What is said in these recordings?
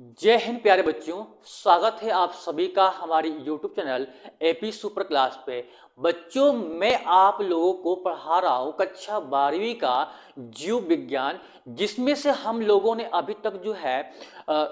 जय हिंद प्यारे बच्चों। स्वागत है आप सभी का हमारी YouTube channel AP super class पे। बच्चों, मैं आप लोगों को पढ़ा रहा हूँ कक्षा 12वीं का जीव विज्ञान, जिसमें से हम लोगों ने अभी तक जो है अ,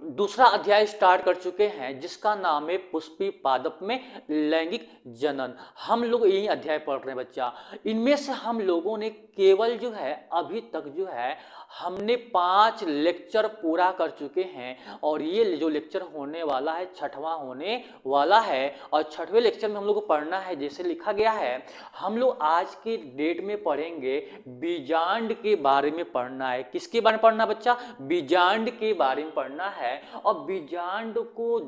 दूसरा अध्याय स्टार्ट कर चुके हैं, जिसका नाम है पुष्पी पादप में लैंगिक जनन। हम लोग यही अध्याय पढ़ रहे हैं बच्चा। इनमें से हम लोगों ने केवल जो है अभी तक जो है हमने 5 लेक्चर पूरा कर चुके हैं, और ये जो लेक्चर होने वाला है 6वां होने वाला है। और 6वें लेक्चर में हम लोग को पढ़ना है, जैसे लिखा गया है, हम लोग आज के डेट में पढ़ेंगे बीजांड के बारे में पढ़ना है। किसके बारे में पढ़ना बच्चा? बीजांड के बारे में पढ़ना है। और बीजांड को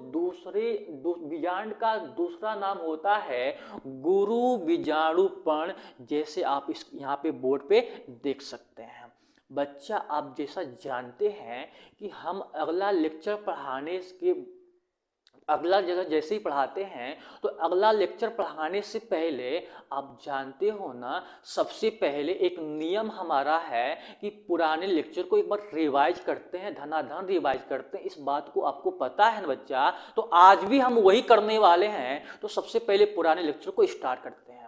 बीजांड का दूसरा नाम होता है गुरु बीजाणुपर्ण, जैसे आप इस यहाँ पे बोर्ड पे देख सकते हैं। बच्चा, आप जैसा जानते हैं कि हम अगला लेक्चर पढ़ाने के अगला जगह जैसे ही पढ़ाते हैं, तो अगला लेक्चर पढ़ाने से पहले आप जानते हो ना, सबसे पहले एक नियम हमारा है कि पुराने लेक्चर को एक बार रिवाइज करते हैं, धनाधन रिवाइज करते हैं। इस बात को आपको पता है ना बच्चा? तो आज भी हम वही करने वाले हैं। तो सबसे पहले पुराने लेक्चर को स्टार्ट करते हैं।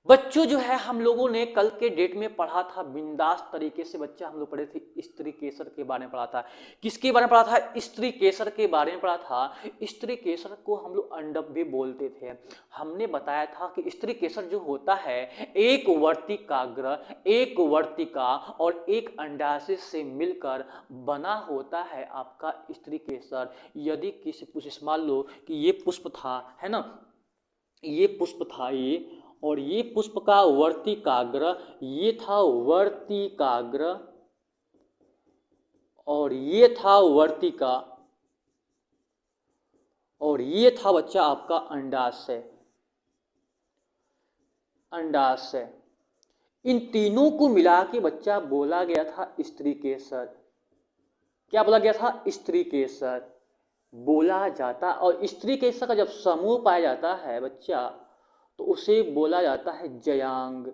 बच्चों, जो है हम लोगों ने कल के डेट में पढ़ा था बिंदास तरीके से। बच्चा, हम लोग पढ़े थे स्त्री केसर के बारे में पढ़ा था। किसके बारे में पढ़ा था? स्त्री केसर के बारे में पढ़ा था। स्त्री केसर को हम लोग अंडप भी बोलते थे। हमने बताया था कि स्त्री केसर जो होता है, एक वर्तिकाग्र, एक वर्तिका और एक अंडाशय से मिलकर बना होता है आपका स्त्री केसर। यदि किसी पुष्प, मान लो कि ये पुष्प था, है ना, ये पुष्प था ये, और ये पुष्प का वर्तिकाग्र, ये था वर्तिकाग्र, और ये था वर्तिका, और ये था बच्चा आपका अंडाशय। अंडाशय, इन तीनों को मिला के बच्चा बोला गया था स्त्री केसर। क्या बोला गया था? स्त्री केसर बोला जाता। और स्त्री केसर का जब समूह पाया जाता है बच्चा, तो उसे बोला जाता है जयांग।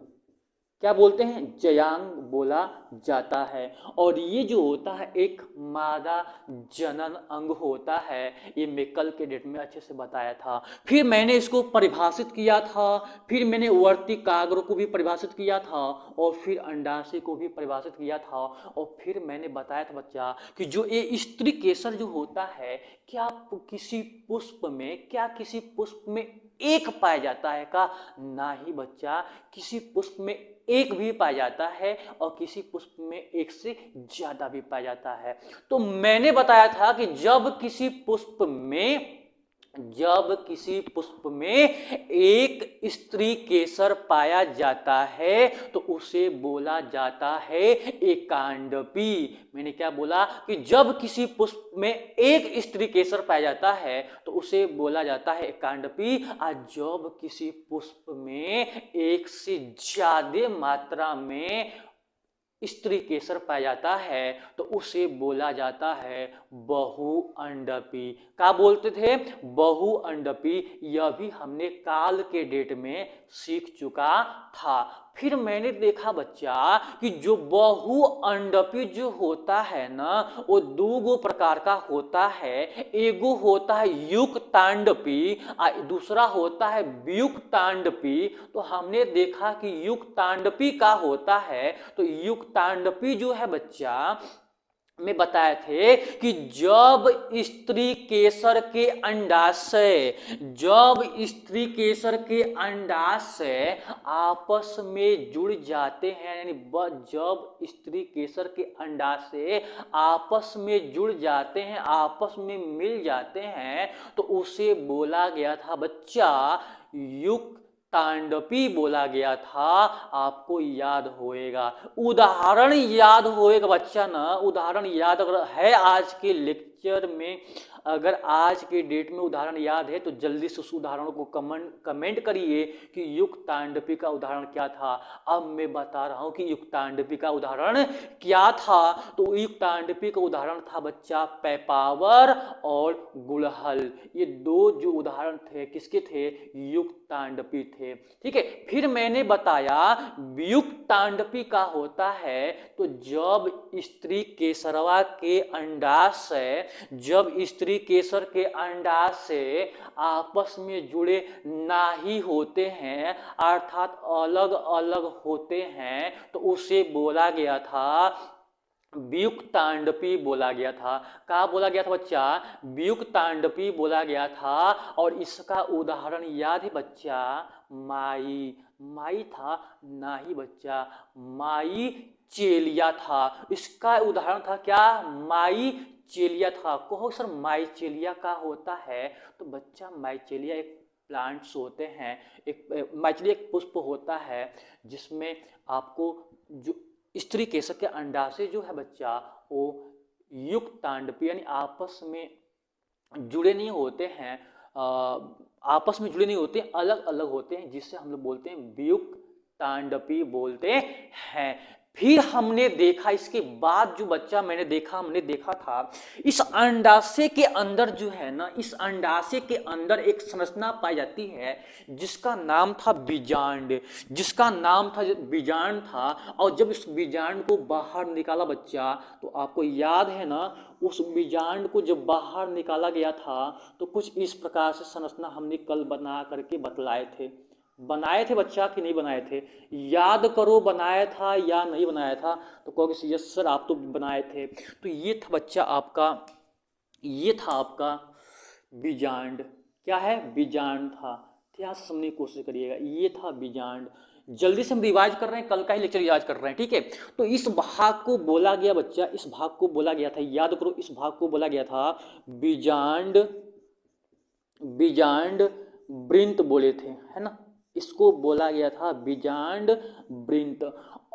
क्या बोलते हैं? जयांग बोला जाता है। और ये जो होता है एक मादा जनन अंग होता है। ये मैं कल के डेट में अच्छे से बताया था। फिर मैंने इसको परिभाषित किया था, फिर मैंने वर्तिकाग्र को भी परिभाषित किया था, और फिर अंडाशय को भी परिभाषित किया था। और फिर मैंने बताया था बच्चा कि जो ये स्त्री केसर जो होता है, क्या किसी पुष्प में एक पाया जाता है का? ना ही बच्चा, किसी पुष्प में एक भी पाया जाता है, और किसी पुष्प में एक से ज्यादा भी पाया जाता है। तो मैंने बताया था कि जब किसी पुष्प में एक स्त्री केसर पाया जाता है, तो उसे बोला जाता है एकांडपी। मैंने क्या बोला कि जब किसी पुष्प में एक स्त्री केसर पाया जाता है, तो उसे बोला जाता है एकांडपी। और जब किसी पुष्प में एक से ज्यादा मात्रा में स्त्री केसर पाया जाता है, तो उसे बोला जाता है बहुअंडपी। क्या बोलते थे? बहुअंडपी। यह भी हमने काल के डेट में सीख चुका था। फिर मैंने देखा बच्चा कि जो बहुअंडपी जो होता है ना, वो दो प्रकार का होता है। एगो होता है युक्तांडपी, दूसरा होता है वियुक्तांडपी। तो हमने देखा कि युक्तांडपी का होता है, तो युक्तांडपी जो है बच्चा में बताए थे कि जब स्त्री केसर के अंडाशय आपस में जुड़ जाते हैं, यानी जब स्त्री केसर के अंडाशय आपस में जुड़ जाते हैं, आपस में मिल जाते हैं, तो उसे बोला गया था बच्चा युक्तांडपी बोला गया था। आपको याद होएगा, उदाहरण याद होएगा बच्चा ना, उदाहरण याद अगर है आज के लेक्चर में, अगर आज के डेट में उदाहरण याद है तो जल्दी से उस उदाहरण को कमेंट करिए कि युक्तांडपी का उदाहरण क्या था। अब मैं बता रहा हूं कि युक्तांडपी का उदाहरण क्या था। तो युक्तांडपी का उदाहरण था बच्चा पेपावर और गुड़हल। ये दो जो उदाहरण थे किसके थे? युक्तांडपी थे। ठीक है, फिर मैंने बताया वियुक्तांडपी का होता है तो जब स्त्री केसरवा के अंडाशय, जब स्त्री केसर के अंडाशय आपस में जुड़े नहीं होते हैं अर्थात अलग अलग होते हैं तो उसे बोला गया था वियुक्तांडपी बोला गया था। कहा बोला गया था बच्चा? वियुक्तांडपी बोला गया था। और इसका उदाहरण याद है बच्चा? माई, माई था ना ही बच्चा, माई चेलिया था। इसका उदाहरण था क्या? माई चेलिया था। कहो सर माइचेलिया का होता है? तो बच्चा माइचेलिया एक प्लांट्स होते हैं, एक माइचेलिया एक पुष्प होता है जिसमें आपको जो स्त्री केसर के अंडाशय जो है बच्चा वो युक्तांडपी यानी आपस में जुड़े नहीं होते हैं, आपस में जुड़े नहीं होते, अलग अलग होते हैं, जिससे हम लोग बोलते हैं वियुक्तांडपी बोलते हैं। फिर हमने देखा इसके बाद जो बच्चा हमने देखा था इस अंडाशय के अंदर जो है ना, इस अंडाशय के अंदर एक संरचना पाई जाती है जिसका नाम था बीजांड, जिसका नाम था बीजांड था। और जब इस बीजांड को बाहर निकाला बच्चा तो आपको याद है ना, उस बीजांड को जब बाहर निकाला गया था तो कुछ इस प्रकार से संरचना हमने कल बना करके बतलाए थे। बनाए थे बच्चा कि नहीं बनाए थे? याद करो बनाया था या नहीं बनाया था? तो कहोगे यस सर आप तो बनाए थे। तो ये था बच्चा आपका, ये था आपका बीजांड। क्या है? बीजांड था। ध्यान से समझने की कोशिश करिएगा, ये था बीजांड। जल्दी से हम रिवाइज कर रहे हैं, कल का ही लेक्चर रिवाइज कर रहे हैं। ठीक है, तो इस भाग को बोला गया बच्चा, इस भाग को बोला गया था, याद करो इस भाग को बोला गया था बीजांड, बीजांड वृंत बोले थे, है ना, इसको बोला गया था बीजांड वृंत।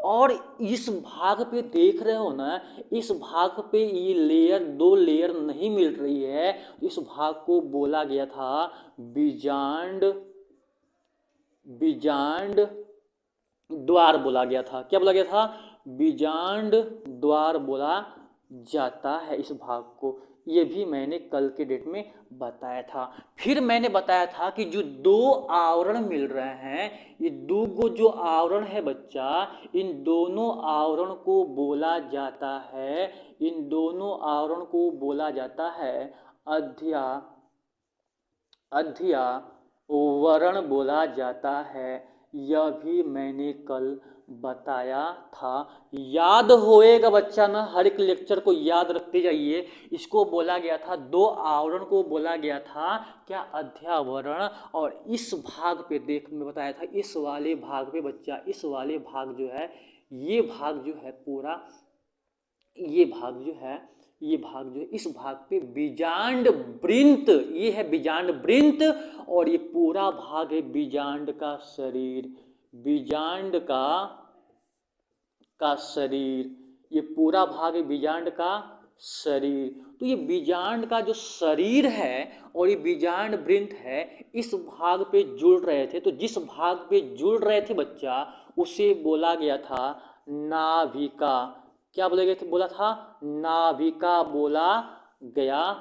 और इस भाग पे देख रहे हो ना, इस भाग पे ये लेयर, दो लेयर नहीं मिल रही है, इस भाग को बोला गया था बीजांड, बीजांड द्वार बोला गया था। क्या बोला गया था? बीजांड द्वार बोला जाता है इस भाग को। ये भी मैंने कल के डेट में बताया था। फिर मैंने बताया था कि जो दो आवरण मिल रहे हैं, ये दो गो जो आवरण है बच्चा, इन दोनों आवरण को बोला जाता है, इन दोनों आवरण को बोला जाता है अध्यावरण बोला जाता है। यह भी मैंने कल बताया था। याद होएगा बच्चा ना, हर एक लेक्चर को याद रखते जाइए। इसको बोला गया था, दो आवरण को बोला गया था क्या? अध्यावरण। और इस भाग पे देख मैं बताया था, इस वाले भाग पे बच्चा, इस वाले भाग जो है, ये भाग जो है पूरा, ये भाग जो है, ये भाग जो है, इस भाग पे बीजांड वृंत, ये है बीजांड वृंत। और ये पूरा भाग है बीजांड का शरीर, बीजांड का शरीर, ये पूरा भाग है बीजांड का शरीर। तो ये बीजांड का जो शरीर है और ये बीजांड वृंत है, इस भाग पे जुड़ रहे थे। तो जिस भाग पे जुड़ रहे थे बच्चा उसे बोला गया था नाभिका। क्या बोला गया था? बोला था नाभिका बोला गया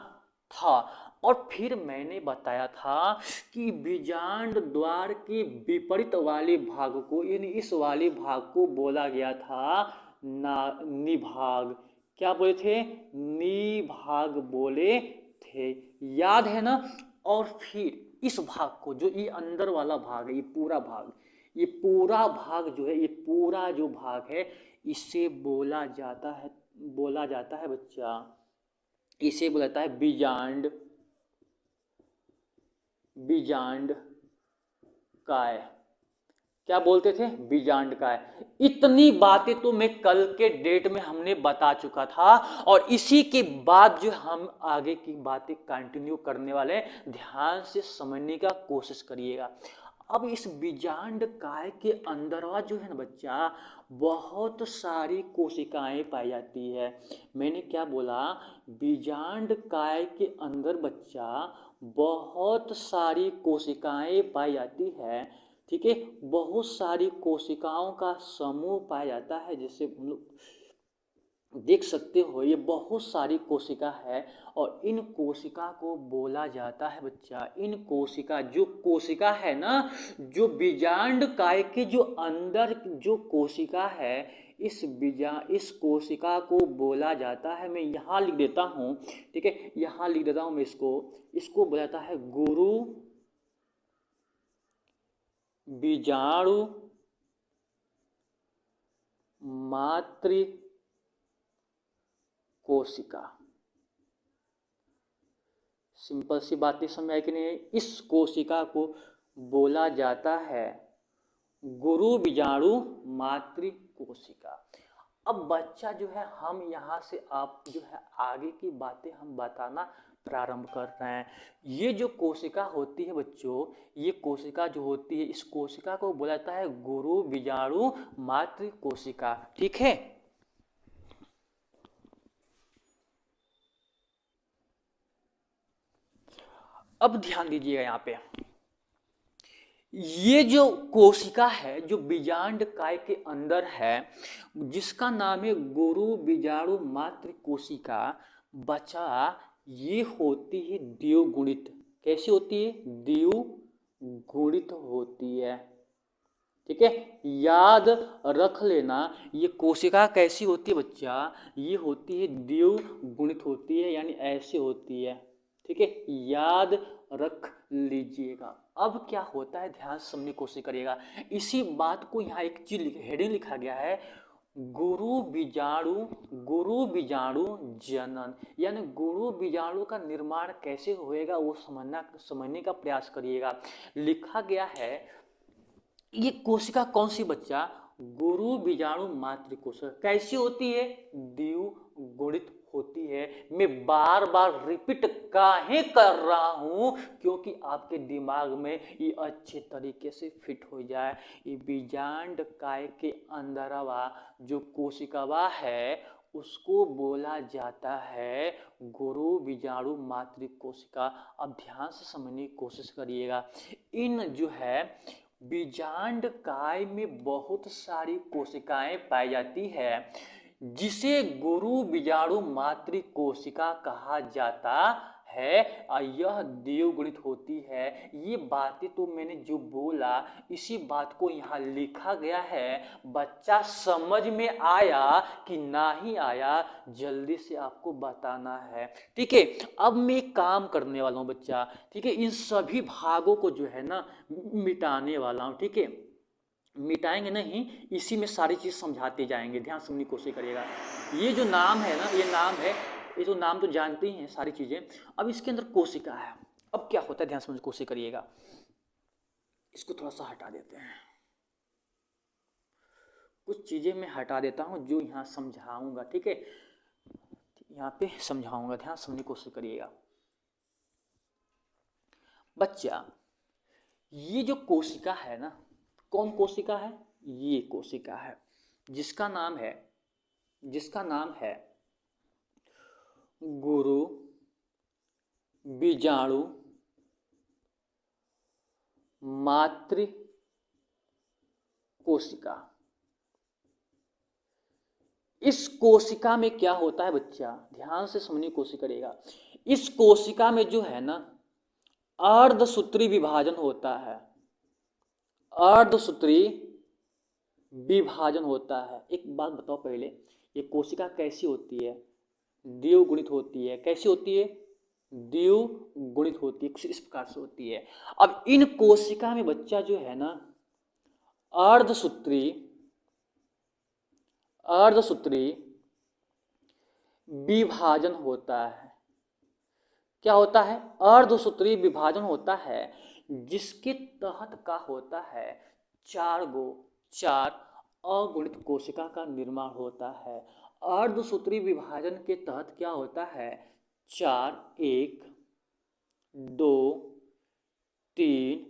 था। और फिर मैंने बताया था कि बीजांड द्वार के विपरीत वाले भाग को, यानी इस वाले भाग को बोला गया था निभाग। क्या बोले थे? निभाग बोले थे, याद है ना। और फिर इस भाग को, जो ये अंदर वाला भाग है, ये पूरा भाग, ये पूरा भाग जो है, ये पूरा जो भाग है, इसे बोला जाता है बच्चा, इसे बोला जाता है बीजांड, बीजांड काय। क्या बोलते थे? बीजांड काय। इतनी बातें तो मैं कल के डेट में हमने बता चुका था। और इसी के बाद जो हम आगे की बातें कंटिन्यू करने वाले हैं, ध्यान से समझने का कोशिश करिएगा। अब इस बीजांड काय के अंदरवा जो है ना बच्चा, बहुत सारी कोशिकाएं पाई जाती है। मैंने क्या बोला, बीजांड काय के अंदर बच्चा बहुत सारी कोशिकाएं पाई जाती है। ठीक है, बहुत सारी कोशिकाओं का समूह पाया जाता है, जिसे हम लोग देख सकते हो ये बहुत सारी कोशिका है। और इन कोशिका को बोला जाता है बच्चा, इन कोशिका जो कोशिका है ना, जो बीजांड काय के जो अंदर जो कोशिका है, इस कोशिका को बोला जाता है, मैं यहाँ लिख देता हूँ। ठीक है, यहाँ लिख देता हूँ मैं इसको बोला जाता है गुरु बीजाणु मातृ कोशिका। सिंपल सी बात नहीं समझ आई कि नहीं? इस कोशिका को बोला जाता है गुरु बीजाणु मातृ कोशिका। अब बच्चा जो है, हम यहाँ से आप जो है आगे की बातें हम बताना प्रारंभ कर रहे हैं। ये जो कोशिका होती है बच्चों, ये कोशिका जो होती है, इस कोशिका को बोला जाता है गुरु बीजाणु मातृ कोशिका। ठीक है, अब ध्यान दीजिएगा यहाँ पे, ये जो कोशिका है जो बीजांड काय के अंदर है, जिसका नाम है गुरु बीजाणु मातृ कोशिका, बच्चा ये होती है द्विगुणित। कैसी होती है? द्विगुणित होती है। ठीक है, याद रख लेना, ये कोशिका कैसी होती है बच्चा, ये होती है द्विगुणित होती है, यानी ऐसे होती है। ठीक है, याद रख लीजिएगा। अब क्या होता है, ध्यान से समझने की कोशिश करिएगा। इसी बात को यहाँ एक चीज हेडिंग लिखा गया है, गुरु बीजाणु जनन, यानी गुरु बीजाणु का निर्माण कैसे होएगा वो समझने का प्रयास करिएगा। लिखा गया है ये कोशिका कौन सी बच्चा, गुरु बीजाणु मातृ कोशिका कैसी होती है? द्विगुणित होती है। मैं बार बार रिपीट काहे कर रहा हूं, क्योंकि आपके दिमाग में ये अच्छे तरीके से फिट हो जाए। ये बीजांड काय के अंदरवा जो कोशिकावा है, उसको बोला जाता है गुरु बीजाणु मातृ कोशिका। अब ध्यान से समझने की कोशिश करिएगा। इन जो है बीजांड काय में बहुत सारी कोशिकाएं पाई जाती है, जिसे गुरु बीजाणु मातृ कोशिका कहा जाता है। यह द्विगुणित होती है। ये बातें तो मैंने जो बोला, इसी बात को यहाँ लिखा गया है। बच्चा समझ में आया कि नहीं आया, जल्दी से आपको बताना है। ठीक है, अब मैं एक काम करने वाला हूँ बच्चा। ठीक है, इन सभी भागों को जो है ना मिटाने वाला हूँ। ठीक है, मिटाएंगे नहीं, इसी में सारी चीज समझाते जाएंगे। ध्यान सुनने की कोशिश करिएगा। ये जो नाम है ना, ये नाम है, ये जो नाम तो जानते ही हैं सारी चीजें। अब इसके अंदर कोशिका है। अब क्या होता है, ध्यान समझने की कोशिश करिएगा। इसको थोड़ा सा हटा देते हैं, कुछ चीजें मैं हटा देता हूं जो यहाँ समझाऊंगा। ठीक है, यहाँ पे समझाऊंगा, ध्यान समझने की कोशिश करिएगा। बच्चा ये जो कोशिका है ना, कौन कोशिका है? ये कोशिका है, जिसका नाम है गुरु बीजाणु मातृ कोशिका। इस कोशिका में क्या होता है बच्चा, ध्यान से समझने की कोशिश करिएगा। इस कोशिका में जो है ना अर्धसूत्री विभाजन होता है, अर्धसूत्री विभाजन होता है। एक बात बताओ पहले, ये कोशिका कैसी होती है? द्विगुणित होती है। कैसी होती है? द्विगुणित होती है, इस प्रकार से होती है। अब इन कोशिका में बच्चा जो है ना अर्धसूत्री विभाजन होता है। क्या होता है? अर्धसूत्री विभाजन होता है, जिसके तहत का होता है चार अगुणित कोशिका का निर्माण होता है। अर्धसूत्री विभाजन के तहत क्या होता है? 4 1 2 3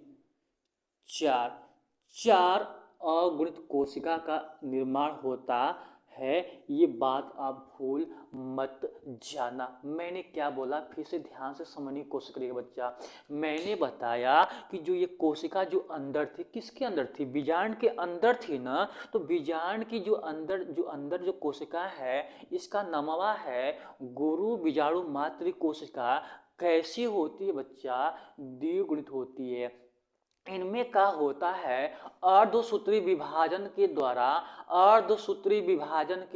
चार चार अगुणित कोशिका का निर्माण होता है। ये बात आप भूल मत जाना। मैंने क्या बोला, फिर से ध्यान से समझने की कोशिश करिएगा बच्चा। मैंने बताया कि जो ये कोशिका जो अंदर थी, किसके अंदर थी, बीजांड के अंदर थी ना। तो बीजांड की जो कोशिका है, इसका नामवा है गुरु बीजाणु मातृ कोशिका। कैसी होती है बच्चा, द्विगुणित होती है। इनमें क्या होता है, अर्धसूत्री विभाजन के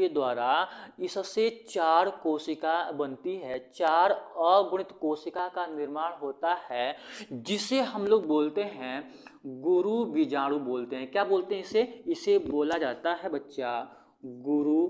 द्वारा इससे चार कोशिका बनती है, चार अगुणित कोशिका का निर्माण होता है, जिसे हम लोग बोलते हैं गुरु बीजाणु बोलते हैं। क्या बोलते हैं इसे बोला जाता है बच्चा गुरु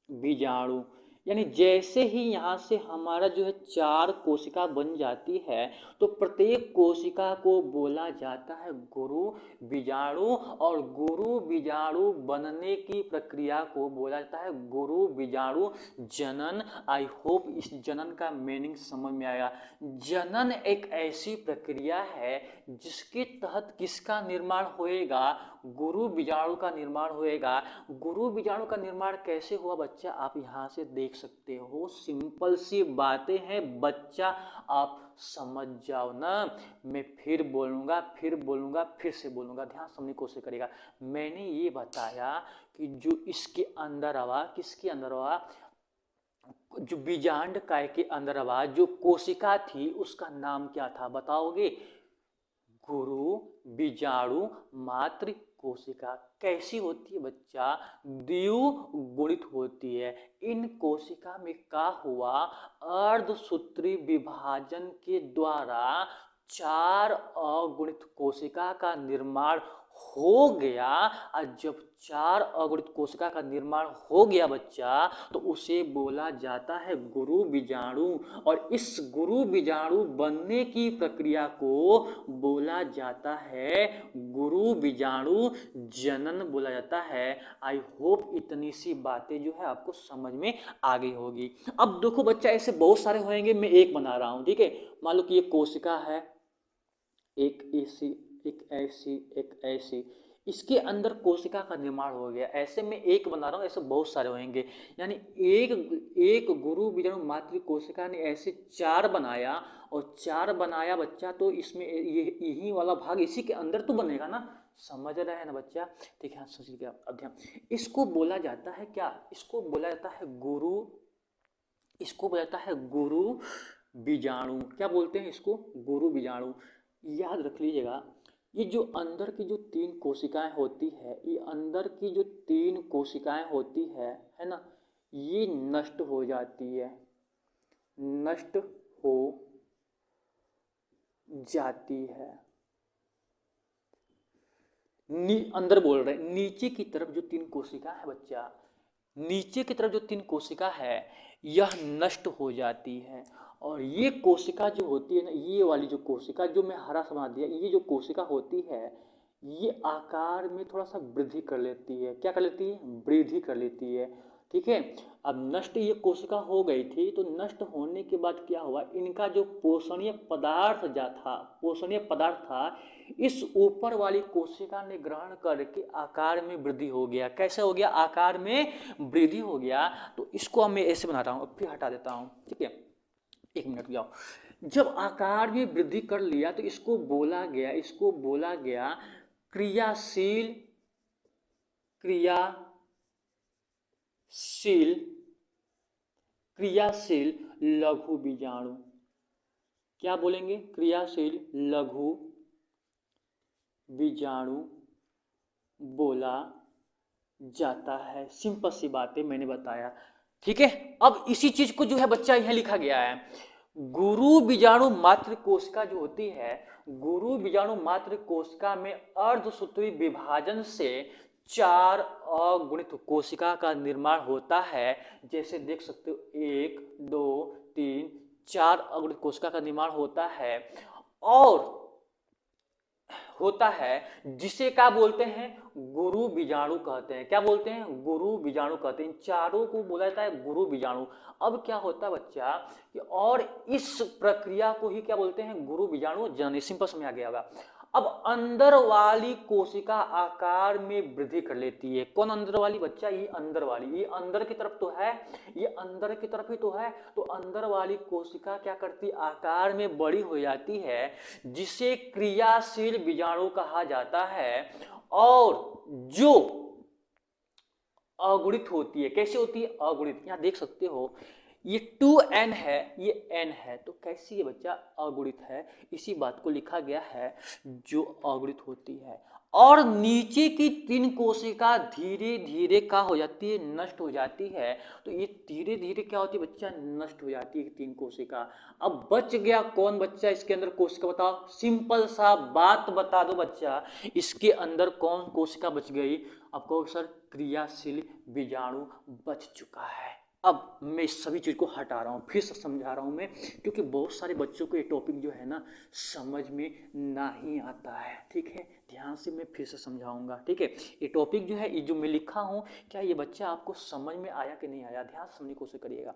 बीजाणु। यानी जैसे ही यहाँ से हमारा जो है चार कोशिका बन जाती है, तो प्रत्येक कोशिका को बोला जाता है गुरु बीजाणु, और गुरु बीजाणु बनने की प्रक्रिया को बोला जाता है गुरु बीजाणु जनन। आई होप इस जनन का मीनिंग समझ में आया। जनन एक ऐसी प्रक्रिया है जिसके तहत किसका निर्माण होएगा, गुरु बीजाणु का निर्माण होएगा। गुरु बीजाणु का निर्माण कैसे हुआ बच्चा, आप यहाँ से देख सकते हो। सिंपल सी बातें हैं बच्चा, आप समझ जाओ ना। मैं फिर बोलूँगा फिर से बोलूँगा, ध्यान समझने की कोशिश करेगा। मैंने ये बताया कि जो इसके अंदर हवा, किसके अंदर हवा, जो बीजांड काय के अंदर हवा जो कोशिका थी, उसका नाम क्या था बताओगे, गुरु बीजाणु मातृ कोशिका। कैसी होती है बच्चा, द्विगुणित होती है। इन कोशिका में क्या हुआ, अर्धसूत्री विभाजन के द्वारा चार अगुणित कोशिका का निर्माण हो गया। और जब चार अगुणित कोशिका का निर्माण हो गया बच्चा, तो उसे बोला जाता है गुरु बीजाणु, और इस गुरु बीजाणु बनने की प्रक्रिया को बोला जाता है गुरु बीजाणु जनन बोला जाता है। आई होप इतनी सी बातें जो है आपको समझ में आ गई होगी। अब देखो बच्चा, ऐसे बहुत सारे होंगे, मैं एक बना रहा हूं, ठीक है। मान लो कि ये कोशिका है, एक ऐसी, एक ऐसी, एक ऐसी, इसके अंदर कोशिका का निर्माण हो गया। ऐसे में एक बना रहा हूँ, ऐसे बहुत सारे होंगे। यानी एक गुरु बीजाणु मातृ कोशिका ने ऐसे चार बनाया, और चार बनाया बच्चा, तो इसमें यही वाला भाग इसी के अंदर तो बनेगा ना। समझ रहे हैं ना बच्चा, ठीक है। सोचिए अब ध्यान, इसको बोला जाता है क्या, इसको बोला जाता है गुरु, इसको बोला जाता है गुरु बीजाणु। क्या बोलते हैं इसको, गुरु बीजाणु। याद रख लीजिएगा, ये जो अंदर की जो तीन कोशिकाएं होती है, ये अंदर की जो तीन कोशिकाएं होती है ना, ये नष्ट हो जाती है, नष्ट हो जाती है। अंदर बोल रहे, नीचे की तरफ जो तीन कोशिका है बच्चा, नीचे की तरफ जो तीन कोशिका है, यह नष्ट हो जाती है। और ये कोशिका जो होती है ना, ये वाली जो कोशिका जो मैं हरा समझ दिया, ये जो कोशिका होती है, ये आकार में थोड़ा सा वृद्धि कर लेती है। क्या कर लेती है, वृद्धि कर लेती है, ठीक है। अब नष्ट ये कोशिका हो गई थी, तो नष्ट होने के बाद क्या हुआ, इनका जो पोषणीय पदार्थ था, इस ऊपर वाली कोशिका ने ग्रहण करके आकार में वृद्धि हो गया। कैसे हो गया, आकार में वृद्धि हो गया। तो इसको मैं ऐसे बना रहा हूँ, फिर हटा देता हूँ, ठीक है। एक मिनट जाओ। जब आकार में वृद्धि कर लिया, तो इसको बोला गया क्रियाशील लघु बीजाणु। क्या बोलेंगे, क्रियाशील लघु बीजाणु बोला जाता है। सिंपल सी बातें मैंने बताया, ठीक है। अब इसी चीज को जो है बच्चा यहां लिखा गया है, गुरु बीजाणु मातृ कोशिका जो होती है, गुरु बीजाणु मातृ कोशिका में अर्धसूत्री विभाजन से चार अगुणित कोशिका का निर्माण होता है। जैसे देख सकते हो, 1 2 3 4 अगुणित कोशिका का निर्माण होता है, और होता है जिसे क्या बोलते हैं, गुरु बीजाणु कहते हैं। क्या बोलते हैं, गुरु बीजाणु कहते हैं। इन चारों को बोला जाता है गुरु बीजाणु। अब क्या होता है बच्चा कि, और इस प्रक्रिया को ही क्या बोलते हैं, गुरु बीजाणु जनन। सिंपल समझ आ गया होगा। अब अंदर वाली कोशिका आकार में वृद्धि कर लेती है। कौन अंदर वाली बच्चा? ये अंदर वाली, ये अंदर की तरफ तो है, ये अंदर की तरफ ही तो है। तो अंदर वाली कोशिका क्या करती है? आकार में बड़ी हो जाती है, जिसे क्रियाशील बीजाणु कहा जाता है। और जो अगुणित होती है, कैसे होती है? अगुणित। यहाँ देख सकते हो ये 2n है, ये n है, तो कैसी है बच्चा? अगुणित है। इसी बात को लिखा गया है, जो अगुणित होती है। और नीचे की 3 कोशिका धीरे धीरे क्या हो जाती है? नष्ट हो जाती है। तो ये धीरे धीरे क्या होती है बच्चा? नष्ट हो जाती है 3 कोशिका। अब बच गया कौन बच्चा इसके अंदर कोशिका? बताओ, सिंपल सा बात बता दो बच्चा, इसके अंदर कौन कोशिका बच गई? आपको सर क्रियाशील बीजाणु बच चुका है। अब मैं इस सभी चीज को हटा रहा हूँ, फिर से समझा रहा हूँ मैं, क्योंकि बहुत सारे बच्चों को ये टॉपिक जो है ना समझ में नहीं आता है। ठीक है, ध्यान से मैं फिर से समझाऊंगा। ठीक है, ये टॉपिक जो है, ये जो मैं लिखा हूँ, क्या ये बच्चा आपको समझ में आया कि नहीं आया? ध्यान से समझने की कोशिश करिएगा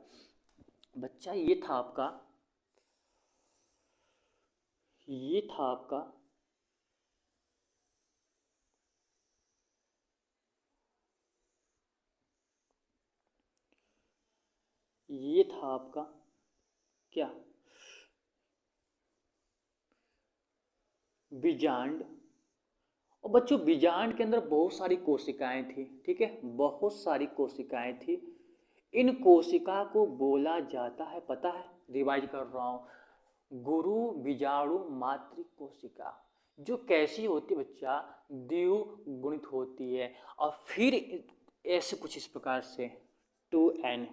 बच्चा। ये था आपका ये था आपका क्या? बीजांड। और बच्चों बीजांड के अंदर बहुत सारी कोशिकाएं थी। ठीक है, बहुत सारी कोशिकाएं थी। इन कोशिका को बोला जाता है, पता है, रिवाइज कर रहा हूं, गुरु बीजाणु मातृ कोशिका। जो कैसी होती है बच्चा? द्विगुणित होती है। और फिर ऐसे कुछ इस प्रकार से 2n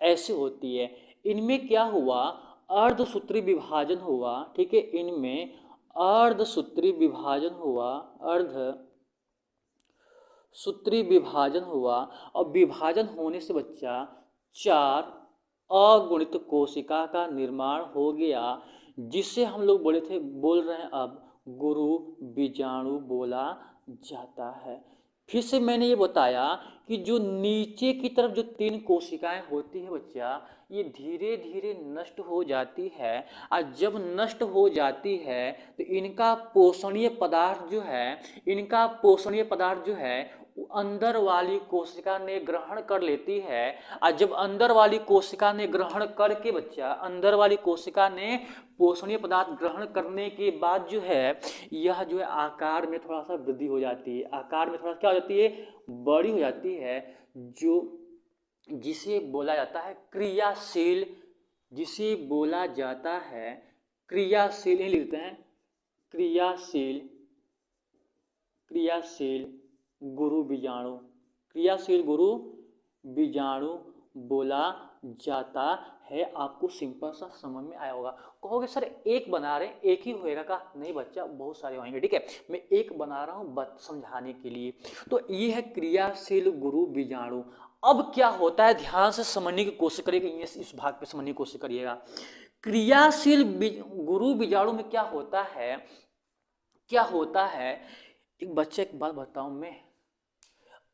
ऐसे होती है। इनमें क्या हुआ? अर्धसूत्री विभाजन हुआ। ठीक है, इनमें अर्धसूत्री विभाजन हुआ, अर्ध सूत्री विभाजन हुआ। और विभाजन होने से बच्चा 4 अगुणित कोशिका का निर्माण हो गया, जिसे हम लोग बोल रहे हैं अब गुरु बीजाणु बोला जाता है। फिर से मैंने ये बताया कि जो नीचे की तरफ जो 3 कोशिकाएं होती है बच्चा, ये धीरे धीरे नष्ट हो जाती है। और जब नष्ट हो जाती है तो इनका पोषणीय पदार्थ जो है वो अंदर वाली कोशिका ने ग्रहण कर लेती है। और जब अंदर वाली कोशिका ने ग्रहण करके बच्चा, अंदर वाली कोशिका ने पोषणीय पदार्थ ग्रहण करने के बाद जो है, यह जो है आकार में थोड़ा सा वृद्धि हो जाती है, आकार में थोड़ा क्या हो जाती है? बड़ी हो जाती है। जो जिसे बोला जाता है क्रियाशील, जिसे बोला जाता है क्रियाशील, ही लिखते हैं क्रियाशील, क्रियाशील गुरु बीजाणु, क्रियाशील गुरु बीजाणु बोला जाता है। आपको सिंपल सा समझ में आया होगा। कहोगे सर एक बना रहे एक ही होएगा का? नहीं बच्चा, बहुत सारे होंगे। ठीक है, मैं एक बना रहा हूँ समझाने के लिए। तो ये है क्रियाशील गुरु बीजाणु। अब क्या होता है, ध्यान से समझने की कोशिश करिएगा, इस भाग पे समझने की कोशिश करिएगा। क्रियाशील गुरु बीजाणु में क्या होता है? एक बच्चे एक बात बताऊं मैं,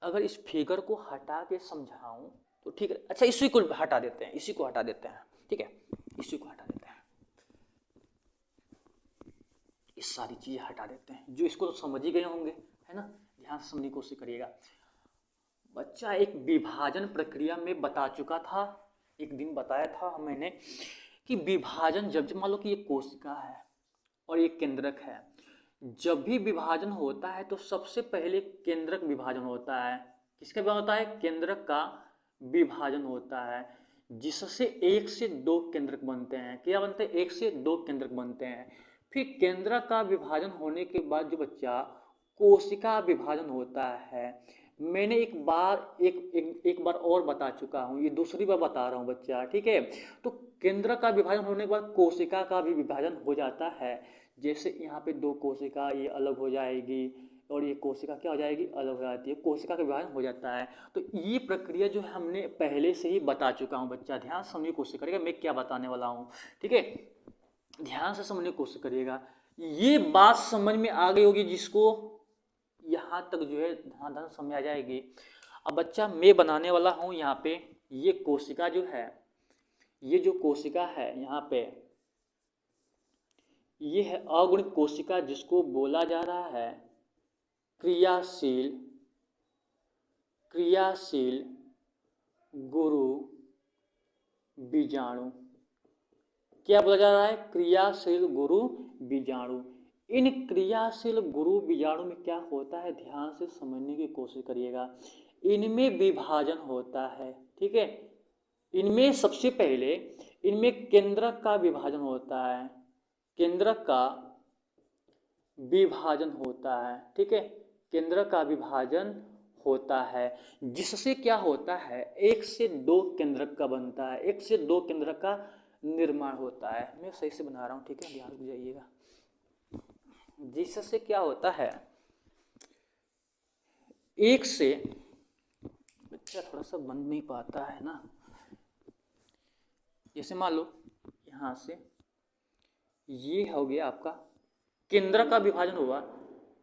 अगर इस फिगर को हटा के समझाऊं तो ठीक है। अच्छा, इसी को हटा देते हैं, ठीक है, इसी को हटा देते हैं, इस सारी चीजें हटा देते हैं। जो इसको तो समझ ही गए होंगे, है ना? ध्यान से समझने की कोशिश करिएगा। बच्चा एक विभाजन प्रक्रिया में बता चुका था, एक दिन बताया था मैंने कि विभाजन जब मान लो कि ये कोशिका है और ये केंद्रक है, जब भी विभाजन होता है तो सबसे पहले केंद्रक विभाजन होता है। किसका विभाजन होता है? केंद्रक का विभाजन होता है, जिससे 1 से 2 केंद्रक बनते हैं। क्या बनते हैं? 1 से 2 केंद्रक बनते हैं। फिर केंद्रक का विभाजन होने के बाद जो बच्चा कोशिका विभाजन होता है, मैंने एक बार और बता चुका हूँ, ये दूसरी बार बता रहा हूँ बच्चा। ठीक है, तो केंद्र का विभाजन होने के बाद कोशिका का भी विभाजन हो जाता है। जैसे यहाँ पे 2 कोशिका ये अलग हो जाएगी और ये कोशिका क्या हो जाएगी? अलग हो जाती है, कोशिका का विभाजन हो जाता है। तो ये प्रक्रिया जो है हमने पहले से ही बता चुका हूँ बच्चा। ध्यान से समझने की कोशिश करिएगा मैं क्या बताने वाला हूँ। ठीक है, ध्यान से समझने की कोशिश करिएगा। ये बात समझ में आ गई होगी, जिसको यहाँ तक जो है ध्यान समझ आ जाएगी। अब बच्चा मैं बनाने वाला हूँ यहाँ पे, ये कोशिका जो है, ये जो कोशिका है यहाँ पे, ये है अगुणित कोशिका, जिसको बोला जा रहा है क्रियाशील क्रियाशील गुरु बीजाणु। क्या बोला जा रहा है? क्रियाशील गुरु बीजाणु। इन क्रियाशील गुरु बीजाणु में क्या होता है, ध्यान से समझने की कोशिश करिएगा। इनमें विभाजन होता है, ठीक है। इनमें सबसे पहले इनमें केंद्रक का विभाजन होता है, केंद्रक का विभाजन होता है, ठीक है। केंद्रक का विभाजन होता है, जिससे क्या होता है, एक से दो केंद्रक का बनता है, एक से दो केंद्रक का निर्माण होता है। मैं सही से बना रहा हूँ, ठीक है, ध्यान से जाइएगा। जिससे क्या होता है, एक से बच्चा थोड़ा सा बन नहीं पाता है ना। जैसे मान लो यहाँ से ये हो गया आपका केंद्रक का विभाजन हुआ,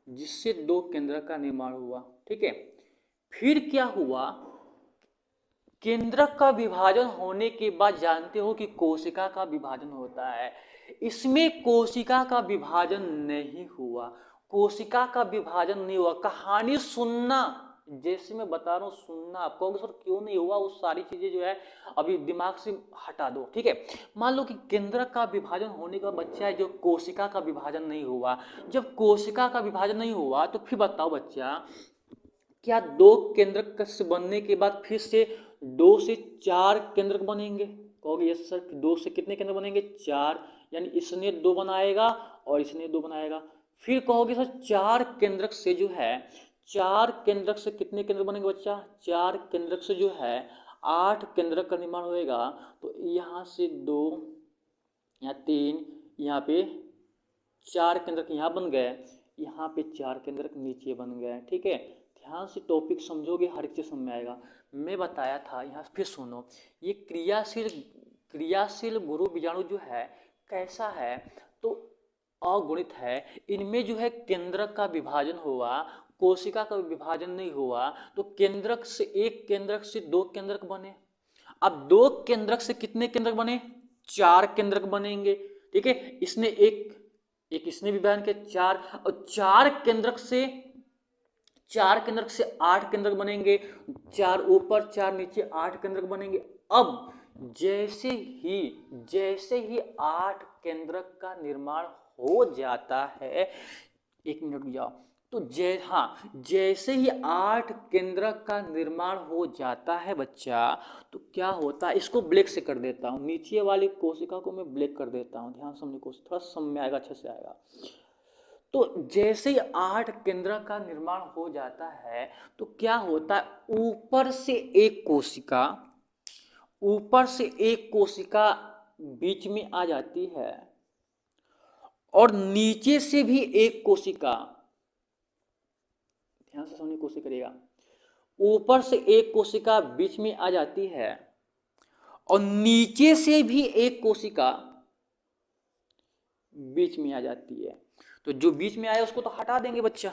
जिससे दो केंद्रक का निर्माण हुआ, ठीक है। फिर क्या हुआ, केंद्रक का विभाजन होने के बाद जानते हो कि कोशिका का विभाजन होता है। इसमें कोशिका का विभाजन नहीं हुआ, कोशिका का विभाजन नहीं हुआ। कहानी सुनना, जैसे मैं बता रहा हूँ सुनना। आप कहोगे सर क्यों नहीं हुआ, वो सारी चीजें जो है अभी दिमाग से हटा दो, ठीक है। मान लो कि केंद्रक का विभाजन होने का बच्चा है, जो कोशिका का विभाजन नहीं हुआ। जब कोशिका का विभाजन नहीं हुआ तो फिर बताओ बच्चा, क्या दो केंद्रक से बनने के बाद फिर से 2 से 4 केंद्रक बनेंगे? कहोगे यस सर, 2 से कितने केंद्र बनेंगे? 4, यानी इसने 2 बनाएगा और इसने 2 बनाएगा। फिर कहोगे सर 4 केंद्रक से जो है, 4 केंद्रक से कितने केंद्र बनेंगे बच्चा? 4 केंद्रक से जो है 8 केंद्रक का निर्माण होएगा। तो यहाँ से 2, यहाँ 3, यहाँ पे 4 केंद्रक यहाँ बन गए, यहाँ पे 4 केंद्रक नीचे बन गए, ठीक है। ध्यान से टॉपिक समझोगे, हर एक चीज समझ में आएगा। मैं बताया था, यहाँ फिर सुनो। ये क्रियाशील गुरु बीजाणु जो है कैसा है, तो अगुणित है। इनमें जो है केंद्रक का विभाजन हुआ, कोशिका का विभाजन नहीं हुआ। तो केंद्रक से एक केंद्रक से दो केंद्रक बने। अब दो केंद्रक से कितने केंद्रक बने? 4 केंद्रक बनेंगे, ठीक है। इसने एक इसने विभाजन किया 4, और 4 केंद्रक से 8 केंद्रक बनेंगे। 4 ऊपर 4 नीचे 8 केंद्रक बनेंगे। अब जैसे ही 8 केंद्रक का निर्माण हो जाता है, 1 मिनट रुक जाओ। तो जैसे ही 8 केंद्रक का निर्माण हो जाता है बच्चा, तो क्या होता है, इसको ब्लैक से कर देता हूँ, नीचे वाली कोशिका को मैं ब्लैक कर देता हूँ। ध्यान समझने की कोशिश, थोड़ा समझ में आएगा, अच्छे से आएगा। तो जैसे ही 8 केंद्रक का निर्माण हो जाता है, तो क्या होता है, ऊपर से एक कोशिका बीच में आ जाती है, और नीचे से भी एक कोशिका, ध्यान से समझने की कोशिश करिएगा। ऊपर से एक कोशिका बीच में आ जाती है, और नीचे से भी एक कोशिका बीच में आ जाती है। तो जो बीच में आया उसको तो हटा देंगे बच्चा।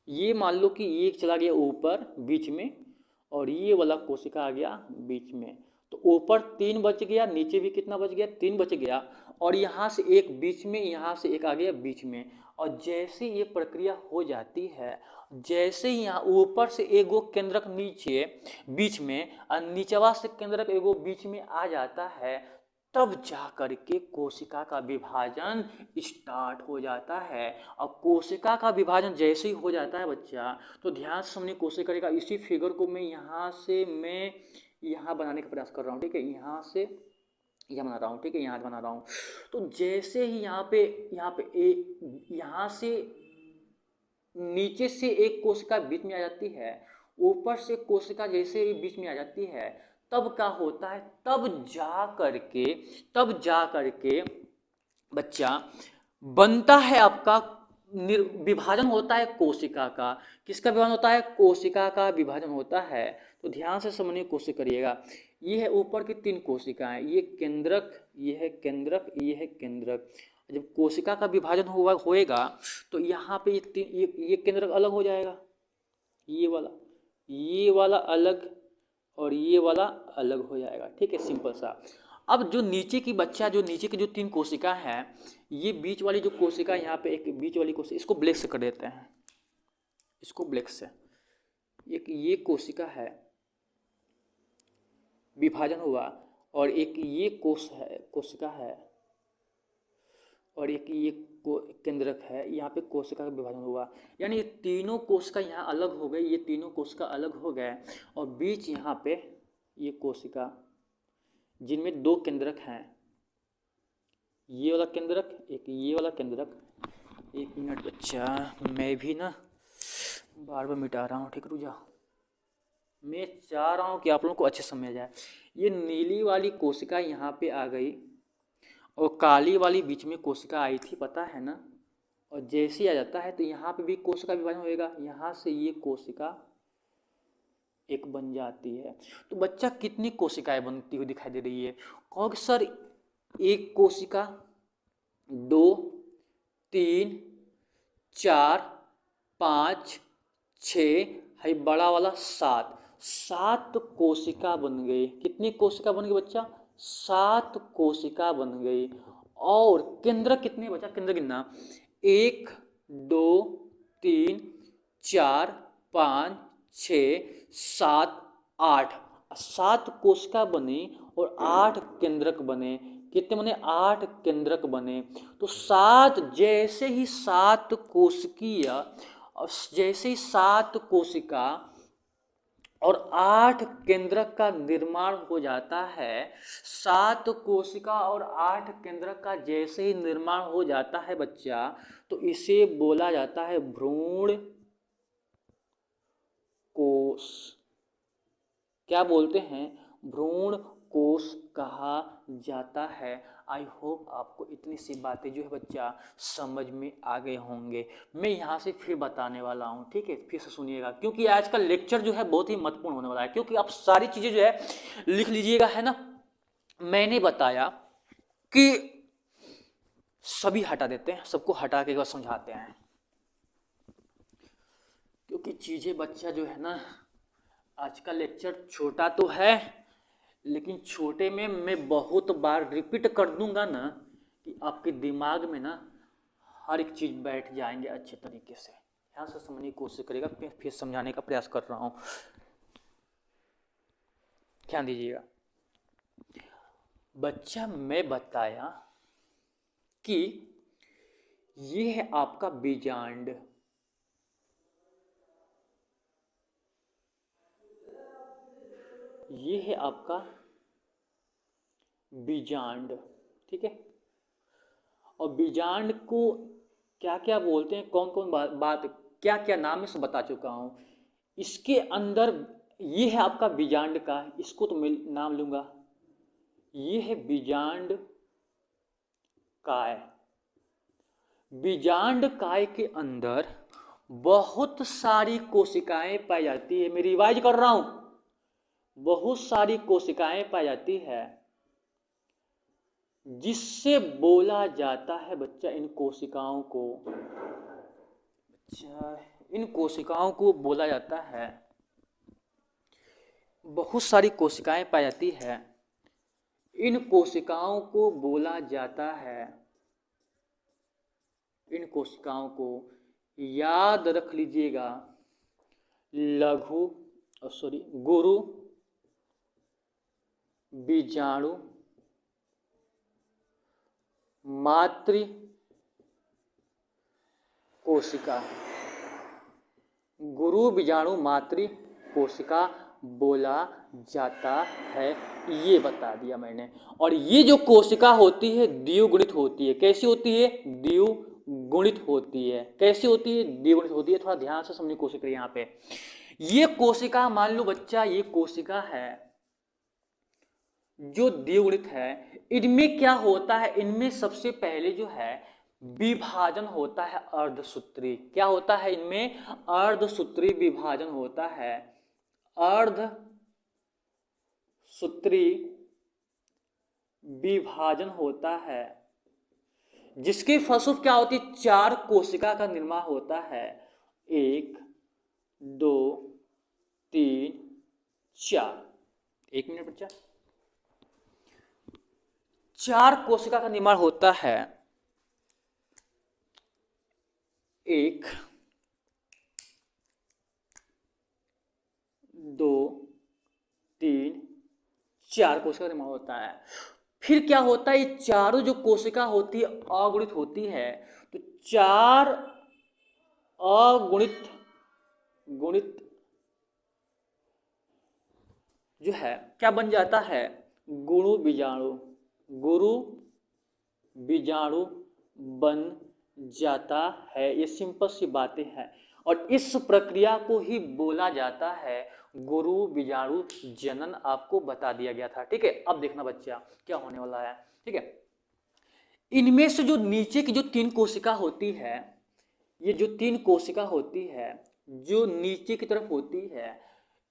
ये मान लो कि ये चला गया ऊपर बीच में, और ये वाला कोशिका आ गया बीच में। तो ऊपर 3 बच गया, नीचे भी कितना बच गया? 3 बच गया, और यहाँ से एक बीच में, यहाँ से एक आ गया बीच में। और जैसे ये प्रक्रिया हो जाती है, जैसे यहाँ ऊपर से एगो केंद्रक नीचे बीच में, और नीचवा से केंद्रक एगो बीच में आ जाता है, तब जा करके कोशिका का विभाजन स्टार्ट हो जाता है। और कोशिका का विभाजन जैसे ही हो जाता है बच्चा, तो ध्यान से समझने की कोशिश करेगा। इसी फिगर को मैं यहाँ बनाने का प्रयास कर रहा हूँ, ठीक है। यहाँ से यहाँ बना रहा हूँ, ठीक है, यहाँ बना रहा हूँ। तो जैसे ही यहाँ से नीचे से एक कोशिका बीच में आ जाती है, ऊपर से कोशिका जैसे ही बीच में आ जाती है, तब क्या होता है, तब जा करके बच्चा बनता है आपका विभाजन होता है कोशिका का। किसका विभाजन होता है? कोशिका का विभाजन होता है। तो ध्यान से समझने की कोशिश करिएगा। ये है ऊपर की 3 कोशिकाएं, ये केंद्रक, ये है केंद्रक, ये है केंद्रक। जब कोशिका का विभाजन होएगा, तो यहाँ पे ये केंद्रक अलग हो जाएगा, ये वाला अलग, और ये वाला अलग हो जाएगा, ठीक है, सिंपल सा। अब जो नीचे की बच्चा, जो नीचे की जो 3 कोशिका हैं, ये बीच वाली जो कोशिका यहाँ पे एक बीच वाली कोशिका, इसको ब्लैक से कर देते हैं, इसको ब्लैक से। एक ये कोशिका है, विभाजन हुआ, और एक ये कोशिका है, और एक ये केंद्रक है, यहाँ पे कोशिका का विभाजन हुआ। यानी ये तीनों कोशिका यहाँ अलग हो गई, ये तीनों कोशिका अलग हो गए, और बीच यहाँ पे ये कोशिका, जिनमें 2 केंद्रक हैं, ये वाला केंद्रक, एक ये वाला केंद्रक। 1 मिनट बच्चा, मैं भी ना बार बार मिटा रहा हूँ, ठीक, रुक जाओ। मैं चाह रहा हूँ कि आप लोगों को अच्छे समझ जाए। ये नीली वाली कोशिका यहाँ पे आ गई, और काली वाली बीच में कोशिका आई थी, पता है ना। और जैसे ही आ जाता है तो यहाँ पे भी कोशिका विभाजन होएगा, यहाँ से ये कोशिका एक बन जाती है। तो बच्चा कितनी कोशिकाएं बनती हुई दिखाई दे रही है? कहोगे सर 1 कोशिका, 2, 3, 4, 5, 6, है बड़ा वाला 7 कोशिका बन गई। कितनी कोशिका बन गई बच्चा? 7 कोशिका बन गई। और केंद्र कितने बचा? केंद्र गिनना, 1, 2, 3, 4, 5, 6, 7, 8। 7 कोशिका बनी और 8 केंद्रक बने। कितने बने? 8 केंद्रक बने। तो 7, जैसे ही 7 कोशिकीय, जैसे ही 7 कोशिका और 8 केंद्रक का निर्माण हो जाता है, 7 कोशिका और 8 केंद्रक का जैसे ही निर्माण हो जाता है बच्चा, तो इसे बोला जाता है भ्रूण कोश। क्या बोलते हैं? भ्रूण कोश कहा जाता है। आई होप आपको इतनी सी बातें जो है बच्चा समझ में आ गए होंगे। मैं यहाँ से फिर बताने वाला हूँ, ठीक है, फिर से सुनिएगा, क्योंकि आज का लेक्चर जो है बहुत ही महत्वपूर्ण होने वाला है। क्योंकि आप सारी चीजें जो है लिख लीजिएगा, है ना। मैंने बताया कि सभी हटा देते हैं, सबको हटा के एक बार समझाते हैं, क्योंकि चीजें बच्चा जो है ना, आज का लेक्चर छोटा तो है, लेकिन छोटे में मैं बहुत बार रिपीट कर दूंगा ना, कि आपके दिमाग में ना हर एक चीज बैठ जाएंगे अच्छे तरीके से। ध्यान से समझने की कोशिश करेगा, फिर समझाने का प्रयास कर रहा हूं, ध्यान दीजिएगा। बच्चा मैं बताया कि ये है आपका बीजांड, ये है आपका बीजांड, ठीक है। और बीजांड को क्या क्या बोलते हैं, कौन कौन बात क्या क्या नाम है, सब बता चुका हूं। इसके अंदर ये है आपका बीजांड का, इसको तो मैं नाम लूंगा, ये है बीजांड काय। बीजांड काय के अंदर बहुत सारी कोशिकाएं पाई जाती है। मैं रिवाइज कर रहा हूं, बहुत सारी कोशिकाएं पाई जाती है, जिससे बोला जाता है बच्चा, इन कोशिकाओं को, बच्चा इन कोशिकाओं को बोला जाता है, बहुत सारी कोशिकाएं पाई जाती है, इन कोशिकाओं को बोला जाता है, इन कोशिकाओं को याद रख लीजिएगा, गुरु बीजाणु मातृ कोशिका, गुरु बीजाणु मातृ कोशिका बोला जाता है, ये बता दिया मैंने। और ये जो कोशिका होती है द्विगुणित होती है। कैसी होती है? द्विगुणित होती है। कैसी होती है? द्विगुणित होती है। थोड़ा ध्यान से समझने की कोशिश करिए। यहाँ पे ये कोशिका, मान लो बच्चा ये कोशिका है जो द्विगुणित है, इनमें क्या होता है? इनमें सबसे पहले जो है विभाजन होता है अर्धसूत्री। क्या होता है इनमें? अर्धसूत्री विभाजन होता है, अर्धसूत्री विभाजन होता है, जिसके फलस्वरूप क्या होती है? 4 कोशिका का निर्माण होता है। 1, 2, 3, 4। 1 मिनट बच्चा। 4 कोशिका का निर्माण होता है। 1 2 3 4 कोशिका का निर्माण होता है। फिर क्या होता है, ये चारों जो कोशिका होती है अगुणित होती है, तो 4 अगुणित गुणित जो है क्या बन जाता है, गुरु बीजाणु, गुरु बीजाणु बन जाता है। ये सिंपल सी बातें हैं और इस प्रक्रिया को ही बोला जाता है गुरु बीजाणु जनन। आपको बता दिया गया था, ठीक है। अब देखना बच्चा क्या होने वाला है, ठीक है। इनमें से जो नीचे की जो 3 कोशिका होती है, ये जो 3 कोशिका होती है जो नीचे की तरफ होती है,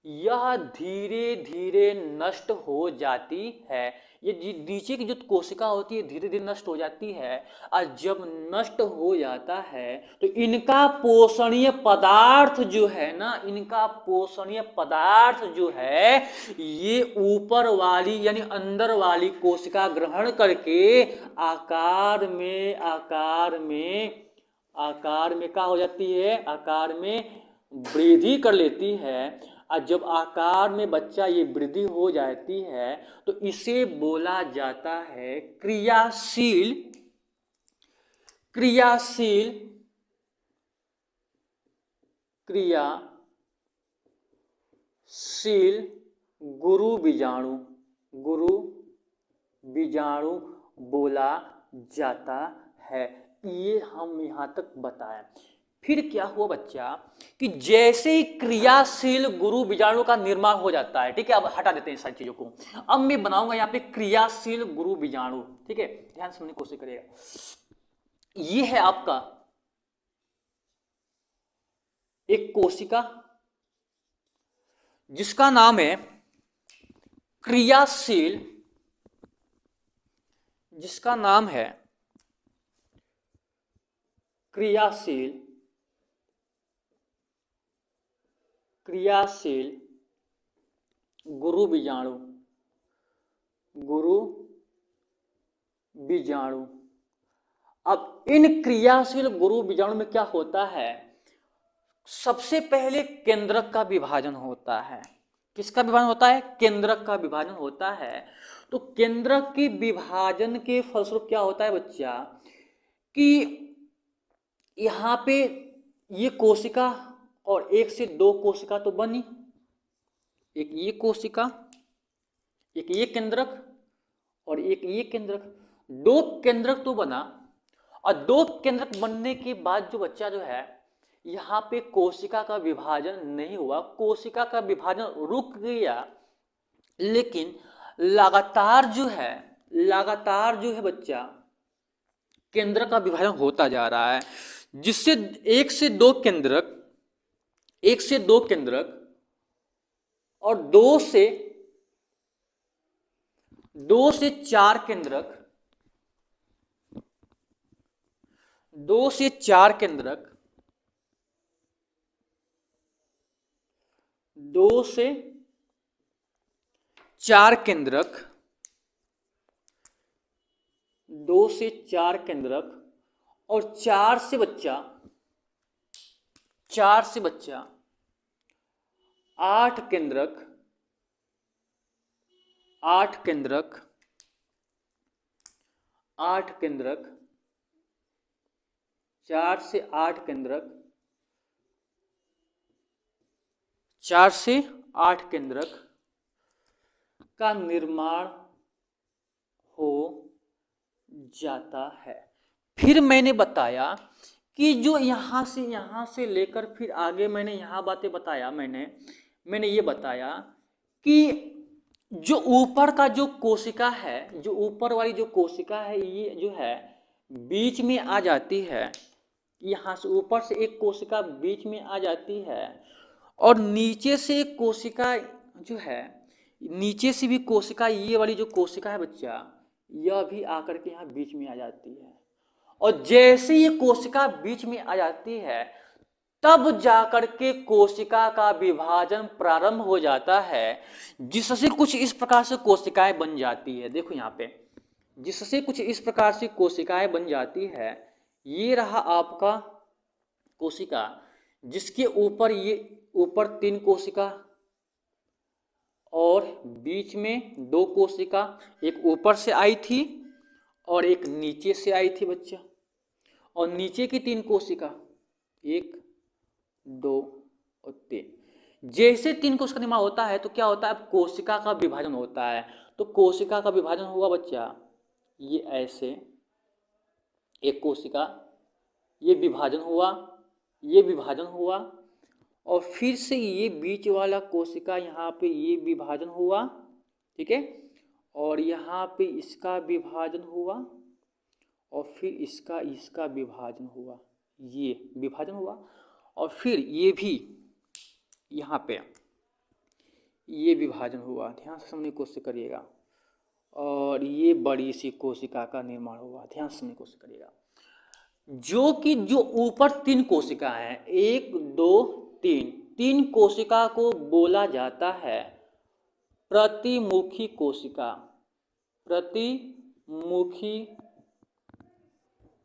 यह धीरे धीरे नष्ट हो जाती है। ये नीचे की जो कोशिका होती है धीरे धीरे नष्ट हो जाती है, और जब नष्ट हो जाता है तो इनका पोषणीय पदार्थ जो है ना, इनका पोषणीय पदार्थ जो है ये ऊपर वाली यानी अंदर वाली कोशिका ग्रहण करके आकार में क्या हो जाती है, आकार में वृद्धि कर लेती है। और जब आकार में बच्चा ये वृद्धि हो जाती है तो इसे बोला जाता है क्रियाशील गुरु बीजाणु बोला जाता है। ये हम यहां तक बताएं। फिर क्या हुआ बच्चा कि जैसे ही क्रियाशील गुरु बीजाणु का निर्माण हो जाता है, ठीक है। अब हटा देते हैं सारी चीजों को। अब मैं बनाऊंगा यहाँ पे क्रियाशील गुरु बीजाणु, ठीक है। ध्यान से सुनने की कोशिश करिएगा। ये है आपका एक कोशिका जिसका नाम है क्रियाशील, जिसका नाम है क्रियाशील गुरु बीजाणु। अब इन क्रियाशील गुरु बीजाणु में क्या होता है, सबसे पहले केंद्रक का विभाजन होता है। किसका विभाजन होता है, केंद्रक का विभाजन होता है। तो केंद्रक के विभाजन के फलस्वरूप क्या होता है बच्चा कि यहां पे ये कोशिका और 1 से 2 कोशिका तो बनी, एक ये कोशिका, एक ये केंद्रक और एक ये केंद्रक, 2 केंद्रक तो बना। और 2 केंद्रक बनने के बाद जो बच्चा जो है यहाँ पे कोशिका का विभाजन नहीं हुआ, कोशिका का विभाजन रुक गया, लेकिन लगातार जो है बच्चा केंद्र का विभाजन होता जा रहा है, जिससे 1 से 2 केंद्रक और 2 से 4 केंद्रक, 2 से 4 केंद्रक, 2 से 4 केंद्रक, 2 से 4 केंद्रक और 4 से बच्चा 8 केंद्रक, 8 केंद्रक, 4 से 8 केंद्रक, 4 से 8 केंद्रक का निर्माण हो जाता है। फिर मैंने बताया कि जो यहाँ से लेकर फिर आगे मैंने यहाँ बातें बताया, मैंने ये बताया कि जो ऊपर का जो कोशिका है, जो ऊपर वाली जो कोशिका है, ये जो है बीच में आ जाती है। यहाँ से ऊपर से एक कोशिका बीच में आ जाती है और नीचे से एक कोशिका जो है, नीचे से भी कोशिका, ये वाली जो कोशिका है बच्चा, यह भी आकर के यहाँ बीच में आ जाती है। और जैसे ये कोशिका बीच में आ जाती है तब जाकर के कोशिका का विभाजन प्रारंभ हो जाता है, जिससे कुछ इस प्रकार से कोशिकाएं बन जाती है। देखो यहाँ पे जिससे कुछ इस प्रकार से कोशिकाएं बन जाती है। ये रहा आपका कोशिका, जिसके ऊपर ये ऊपर 3 कोशिका और बीच में 2 कोशिका, एक ऊपर से आई थी और एक नीचे से आई थी बच्चा। और नीचे की 3 कोशिका 1 2 और 3। जैसे 3 कोशिका निर्माण होता है तो क्या होता है, अब कोशिका का विभाजन होता है। तो कोशिका का विभाजन हुआ बच्चा, ये ऐसे एक कोशिका, ये विभाजन हुआ, ये विभाजन हुआ, और फिर से ये बीच वाला कोशिका यहाँ पे ये विभाजन हुआ, ठीक है, और यहाँ पे इसका विभाजन हुआ, और फिर इसका विभाजन हुआ, ये विभाजन हुआ, और फिर ये भी यहाँ पे ये विभाजन हुआ। ध्यान से समझने की कोशिश करिएगा। और ये बड़ी सी कोशिका का निर्माण हुआ। ध्यान से समझने की कोशिश करिएगा। जो ऊपर 3 कोशिका हैं, 1 2 3, 3 कोशिका को बोला जाता है प्रतिमुखी कोशिका। प्रतिमुखी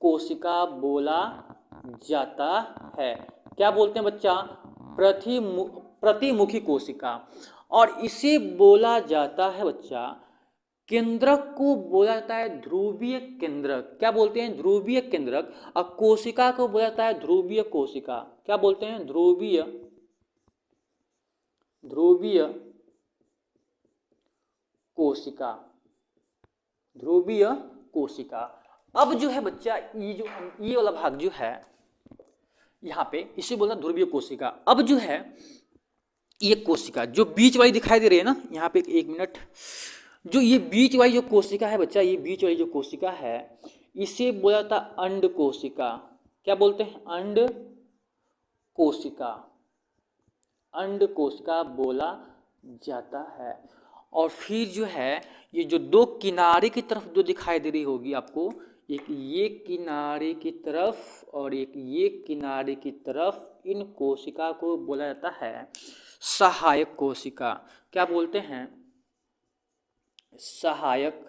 कोशिका बोला जाता है। क्या बोलते हैं बच्चा, प्रतिमुखी कोशिका। और इसे बोला जाता है बच्चा, केंद्रक को बोला जाता है ध्रुवीय केंद्रक। क्या बोलते हैं, ध्रुवीय केंद्रक। और कोशिका को बोला जाता है ध्रुवीय कोशिका। क्या बोलते हैं, ध्रुवीय कोशिका, ध्रुवीय कोशिका। अब जो है बच्चा, ये वाला भाग जो है यहाँ पे, इसे बोला ध्रुवीय कोशिका। अब जो है ये कोशिका जो बीच वाली दिखाई दे रही है ना, यहाँ पे 1 मिनट, जो ये बीच वाली जो कोशिका है बच्चा, ये बीच वाली जो कोशिका है, इसे बोला जाता है अंड कोशिका। क्या बोलते हैं, अंड कोशिका। अंड कोशिका बोला जाता है। और फिर जो है ये जो 2 किनारे की तरफ जो दिखाई दे रही होगी आपको, एक ये किनारे की तरफ और एक ये किनारे की तरफ, इन कोशिका को बोला जाता है सहायक कोशिका। क्या बोलते हैं, सहायक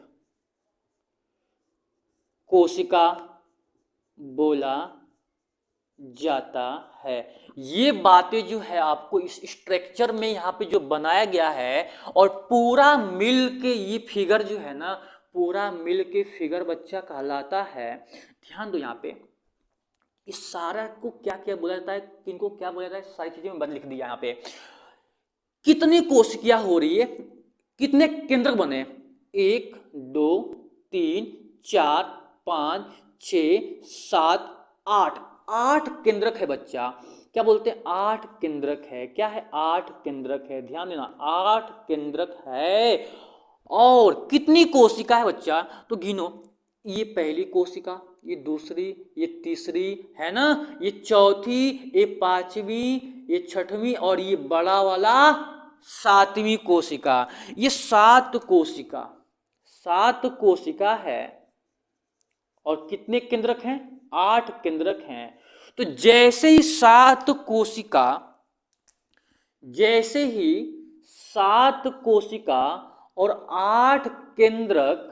कोशिका बोला जाता है। ये बातें जो है आपको इस स्ट्रक्चर में यहाँ पे जो बनाया गया है, और पूरा मिल के ये फिगर जो है ना, पूरा मिल के फिगर बच्चा कहलाता है। ध्यान दो यहाँ पे, इस सारा को क्या क्या बोला जाता है, किनको क्या बोला जाता है, सारी चीजें मैंने लिख दिया यहाँ पे। कितनी कोशिकाएं हो रही है, कितने केंद्रक बने, 1 2 3 4 5 6 7 8, 8 केंद्रक है बच्चा। क्या बोलते हैं, 8 केंद्रक है। क्या है, 8 केंद्रक है। ध्यान देना, 8 केंद्रक है। और कितनी कोशिका है बच्चा, तो गिनो, ये पहली कोशिका, ये दूसरी, ये तीसरी, है ना, ये चौथी, ये 5वीं, ये 6वीं, और ये बड़ा वाला 7वीं कोशिका। ये 7 कोशिका, 7 कोशिका है। और कितने केंद्रक हैं, 8 केंद्रक हैं। तो जैसे ही 7 कोशिका, जैसे ही 7 कोशिका और 8 केंद्रक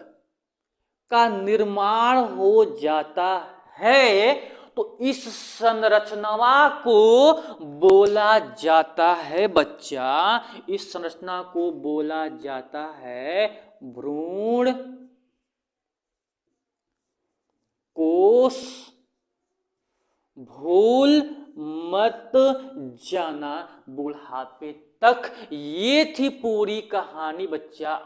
का निर्माण हो जाता है, तो इस संरचना को बोला जाता है बच्चा, इस संरचना को बोला जाता है भ्रूण कोश। भूल मत जाना बुढ़ापे तक। ये थी पूरी कहानी बच्चा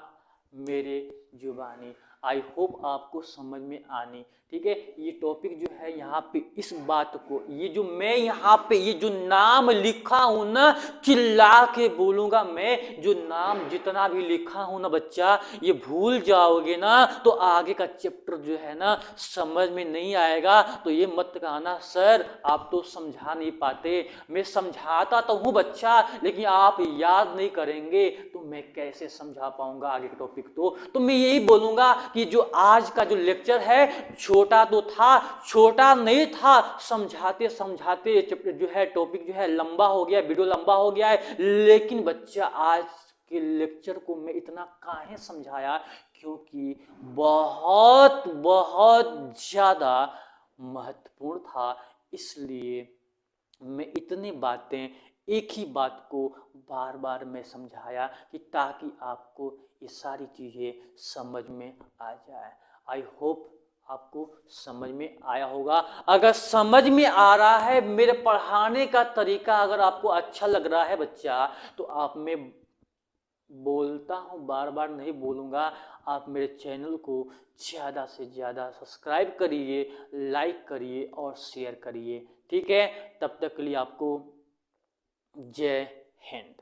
मेरे जुबानी। आई होप आपको समझ में आनी, ठीक है। ये टॉपिक जो है यहाँ पे, इस बात को, ये जो मैं यहाँ पे ये जो नाम लिखा हूं ना, चिल्ला के बोलूंगा मैं, जो नाम जितना भी लिखा हूं ना बच्चा, ये भूल जाओगे ना तो आगे का चैप्टर जो है ना समझ में नहीं आएगा। तो ये मत कहना सर आप तो समझा नहीं पाते। मैं समझाता तो हूँ बच्चा, लेकिन आप याद नहीं करेंगे तो मैं कैसे समझा पाऊंगा आगे के टॉपिक। तो मैं यही बोलूंगा कि जो आज का जो लेक्चर है, छोटा तो था, छोटा नहीं था, समझाते समझाते जो है टॉपिक जो है लंबा हो गया, वीडियो लंबा हो गया है, लेकिन बच्चा आज के लेक्चर को मैं इतना काहे समझाया, क्योंकि बहुत बहुत ज़्यादा महत्वपूर्ण था। इसलिए मैं इतनी बातें, एक ही बात को बार बार मैं समझाया कि ताकि आपको ये सारी चीज़ें समझ में आ जाए। आई होप आपको समझ में आया होगा। अगर समझ में आ रहा है, मेरे पढ़ाने का तरीका अगर आपको अच्छा लग रहा है बच्चा, तो आप, मैं बोलता हूँ, बार बार नहीं बोलूँगा, आप मेरे चैनल को ज़्यादा से ज़्यादा सब्सक्राइब करिए, लाइक करिए और शेयर करिए। ठीक है, तब तक के लिए आपको जय हिंद।